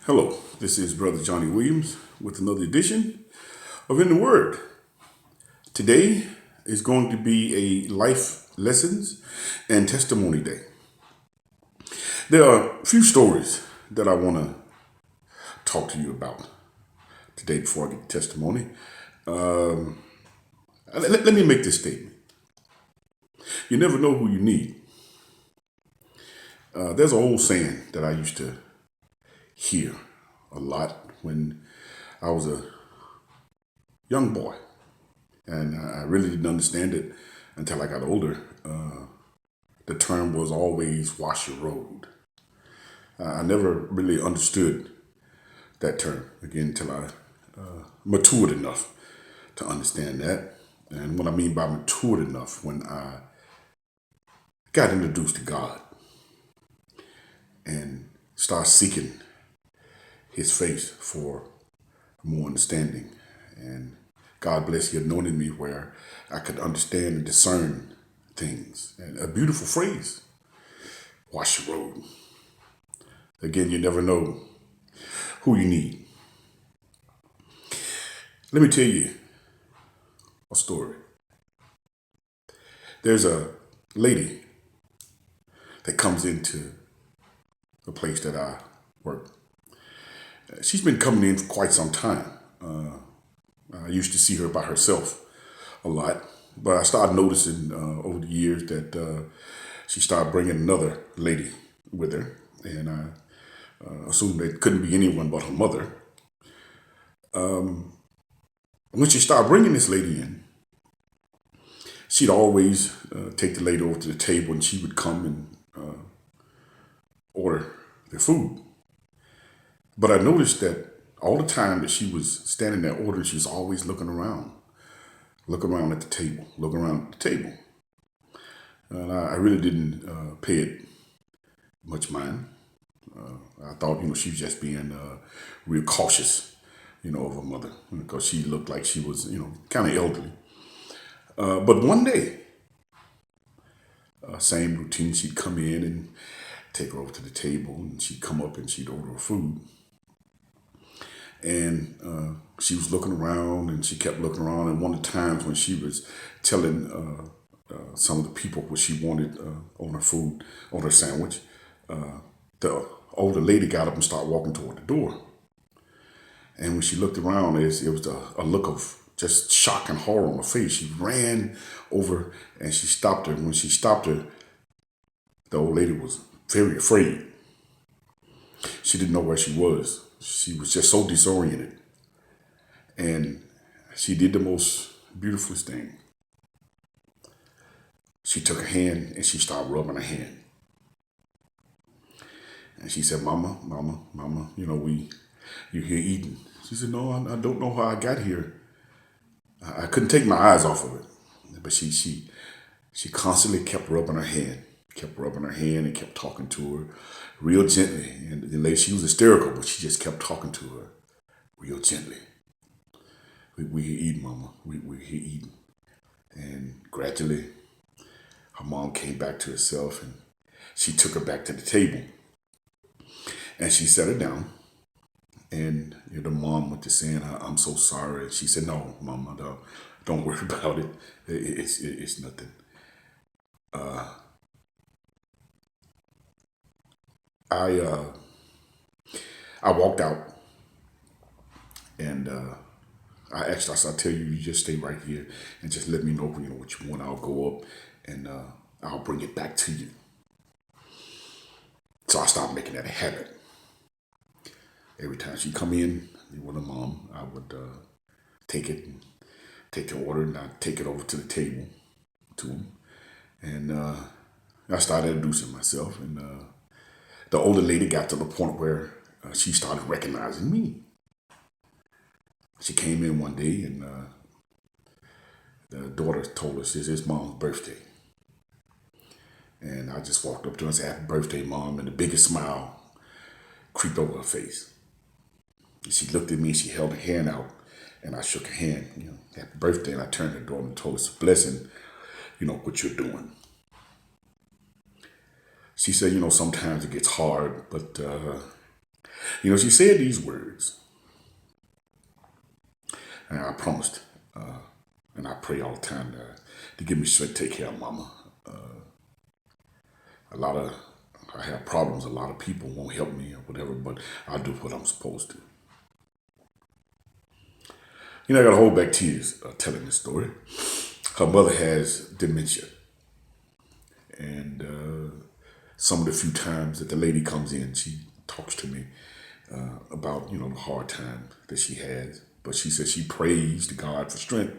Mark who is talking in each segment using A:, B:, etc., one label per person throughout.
A: Hello, this is Brother Johnny Williams with another edition of In the Word. Today is going to be a life lessons and testimony day. There are a few stories that I want to talk to you about today before I get to testimony. Let me make this statement. You never know who you need. There's an old saying that I used to hear a lot when I was a young boy. And I really didn't understand it until I got older. The term was always wash your road. I never really understood that term again until I matured enough to understand that. And what I mean by matured enough, when I got introduced to God and started seeking His face for more understanding. And God bless He anointed me where I could understand and discern things. And a beautiful phrase, wash your road. Again, you never know who you need. Let me tell you a story. There's a lady that comes into the place that I work. She's been coming in for quite some time. I used to see her by herself a lot, but I started noticing over the years that she started bringing another lady with her, and I assumed it couldn't be anyone but her mother. When she started bringing this lady in, she'd always take the lady over to the table, and she would come and order the food. But I noticed that all the time that she was standing there ordering, she was always looking around at the table, looking around at the table. And I really didn't pay it much mind. I thought, she was just being real cautious, of her mother, because she looked like she was, kind of elderly. But one day, same routine, she'd come in and take her over to the table, and she'd come up and she'd order her food. And she was looking around, and she kept looking around. And one of the times when she was telling some of the people what she wanted on her food, on her sandwich, the older lady got up and started walking toward the door. And when she looked around, it was a look of just shock and horror on her face. She ran over and she stopped her. And when she stopped her, the old lady was very afraid. She didn't know where she was. She was just so disoriented. And she did the most beautiful thing. She took her hand and she started rubbing her hand. And she said, Mama, Mama, Mama, you're here eating. She said, No, I don't know how I got here. I couldn't take my eyes off of it. But she constantly kept rubbing her hand, and kept talking to her real gently. And the lady, she was hysterical, but she just kept talking to her real gently. We're here eating, Mama. We're here eating. And gradually, her mom came back to herself, and she took her back to the table. And she sat her down. And the mom went to saying, I'm so sorry. She said, No, Mama, don't worry about it. It's nothing. I I walked out, and I asked her, I said, I tell you, you just stay right here and just let me know, what you want. I'll go up and I'll bring it back to you. So I started making that a habit. Every time she come in with her mom, I would take it and take the order, and I'd take it over to the table to him. And I started introducing myself, and the older lady got to the point where she started recognizing me. She came in one day, and the daughter told us it's his mom's birthday. And I just walked up to her and said, Happy birthday, Mom, and the biggest smile creeped over her face. And she looked at me, and she held her hand out, and I shook her hand, Happy birthday, and I turned to the door and told her it's a blessing, what you're doing. She said, sometimes it gets hard, but She said these words, and I promised, and I pray all the time to give me strength to take care of mama. A lot of, I have problems, a lot of people won't help me or whatever, but I'll do what I'm supposed to. I got to hold back tears telling this story. Her mother has dementia. And some of the few times that the lady comes in, she talks to me about, the hard time that she has. But she says she prays to God for strength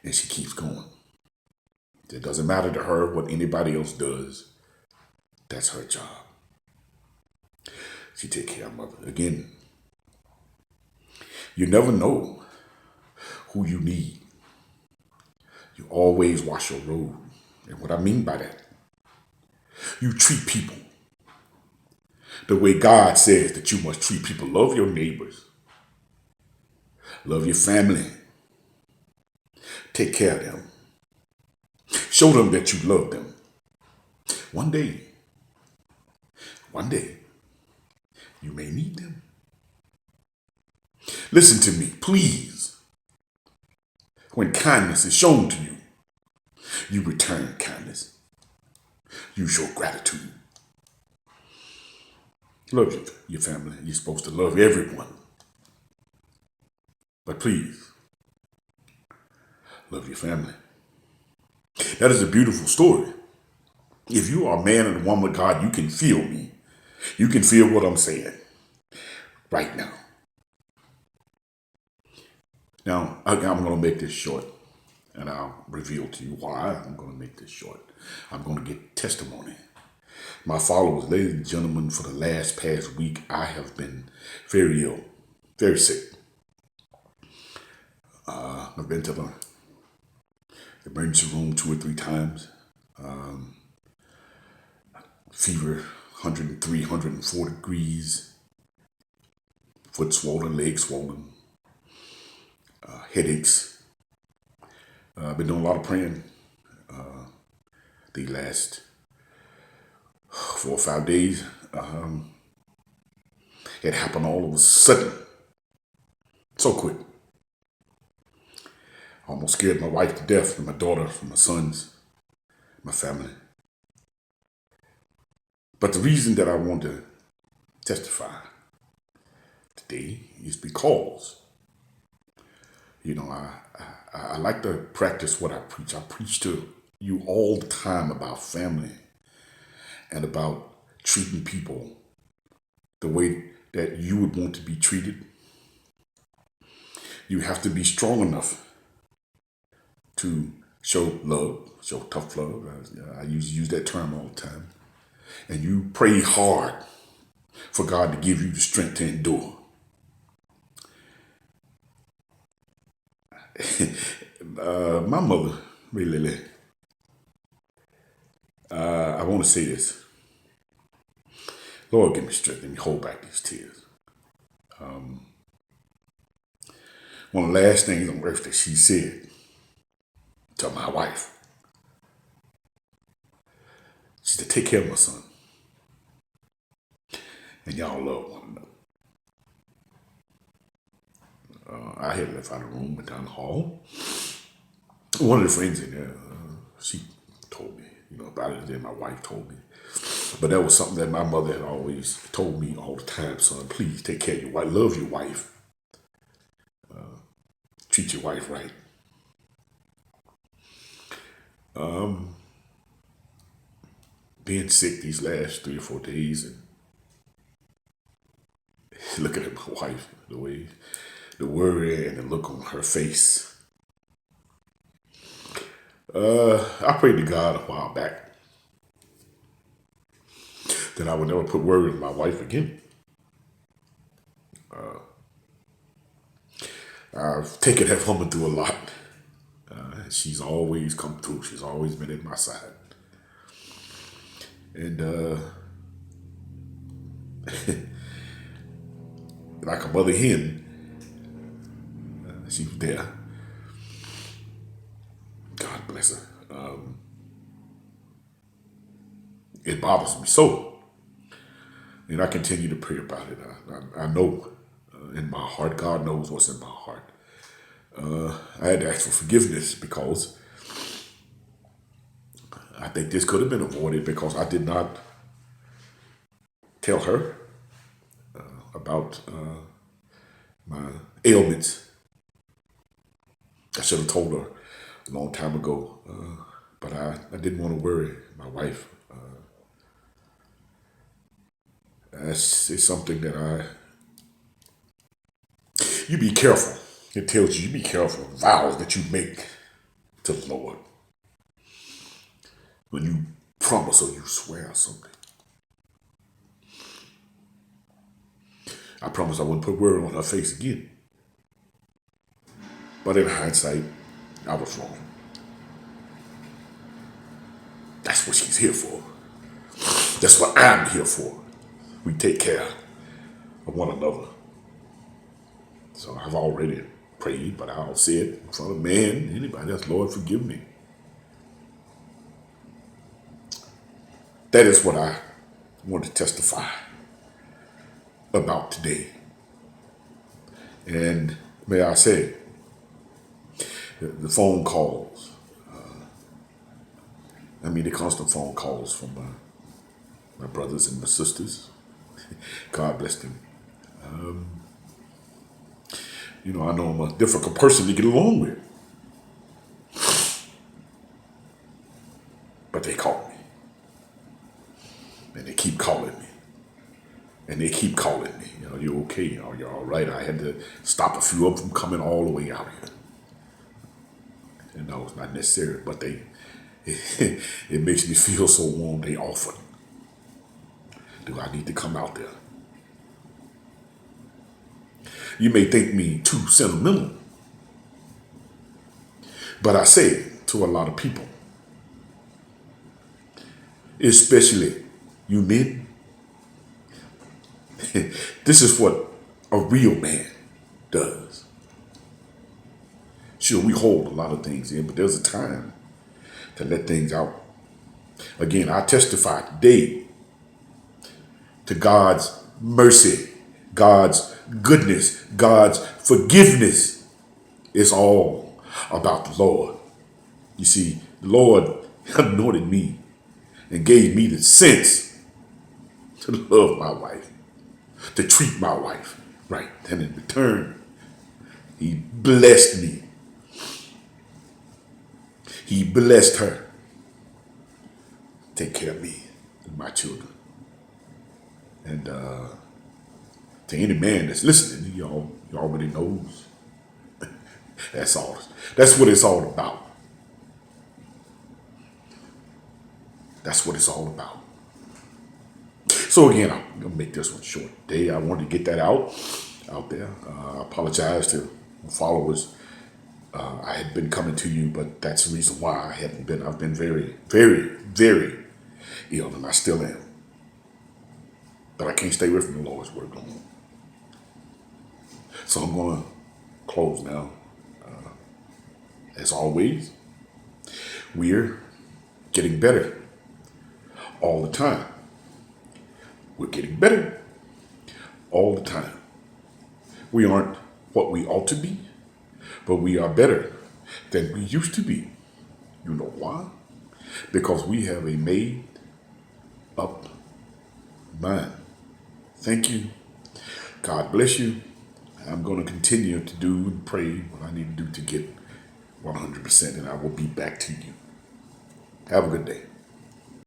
A: and she keeps going. It doesn't matter to her what anybody else does. That's her job. She take care of mother. Again, you never know who you need. You always wash your road. And what I mean by that, you treat people the way God says that you must treat people. Love your neighbors. Love your family. Take care of them. Show them that you love them. One day, you may need them. Listen to me, please. When kindness is shown to you, you return kindness. You show gratitude. Love your family. You're supposed to love everyone. But please, love your family. That is a beautiful story. If you are a man and a woman of God, you can feel me. You can feel what I'm saying right now. Now, I'm going to make this short, and I'll reveal to you why I'm going to make this short. I'm going to get testimony. My followers, ladies and gentlemen, for the past week, I have been very ill, very sick. I've been to the emergency room 2 or 3 times. Fever, 103, 104 degrees. Foot swollen, leg swollen. Headaches. I've been doing a lot of praying the last 4 or 5 days. It happened all of a sudden. So quick. I almost scared my wife to death, and my daughter, and my sons, my family. But the reason that I want to testify today is because, I like to practice what I preach. I preach to you all the time about family and about treating people the way that you would want to be treated. You have to be strong enough to show love, show tough love. I use that term all the time. And you pray hard for God to give you the strength to endure. My mother, really, I want to say this. Lord, give me strength. Let me hold back these tears. One of the last things on earth that she said to my wife, she said, take care of my son. And y'all love one another. I had left out of the room, went down the hall. One of the friends in there, she told me, about it. Then my wife told me. But that was something that my mother had always told me all the time. Son, please take care of your wife. Love your wife. Treat your wife right. Being sick these last 3 or 4 days and looking at my wife, the worry and the look on her face. I prayed to God a while back that I would never put worry in my wife again. I've taken that woman through a lot. She's always come through. She's always been at my side. And like a mother hen, she was there. God bless her. It bothers me so And I continue to pray about it. I know in my heart, God knows what's in my heart. I had to ask for forgiveness because I think this could have been avoided because I did not tell her about my ailments. I should have told her a long time ago, but I didn't want to worry my wife. It's something that you be careful. It tells you be careful of vows that you make to the Lord. When you promise or you swear something. I promised I wouldn't put word on her face again. But in hindsight, I was wrong. That's what she's here for. That's what I'm here for. We take care of one another. So I've already prayed, but I'll say it in front of man, anybody else. Lord, forgive me. That is what I want to testify about today. And may I say, the phone calls, the constant phone calls from my brothers and my sisters. God bless them. I know I'm a difficult person to get along with. But they call me. And they keep calling me. And they keep calling me. You okay? Are you all right? I had to stop a few of them from coming all the way out here. And no, it's not necessary, but it makes me feel so warm. They offer. Do I need to come out there? You may think me too sentimental, but I say it to a lot of people, especially you men. This is what a real man does. Sure, we hold a lot of things in, but there's a time to let things out. Again, I testify today to God's mercy, God's goodness, God's forgiveness. It's all about the Lord. You see, the Lord anointed me and gave me the sense to love my wife, to treat my wife right. And in return, he blessed me. He blessed her. Take care of me and my children. And to any man that's listening, you already knows. That's all. That's what it's all about. That's what it's all about. So again, I'm gonna make this one short today. I wanted to get that out there. I apologize to followers. I had been coming to you, but that's the reason why I hadn't been. I've been very, very, very ill, and I still am. But I can't stay away from the Lord's word no more. So I'm going to close now. As always, we're getting better all the time. We're getting better all the time. We aren't what we ought to be, but we are better than we used to be. You know why? Because we have a made up mind. Thank you. God bless you. I'm going to continue to do and pray what I need to do to get 100%, and I will be back to you. Have a good day.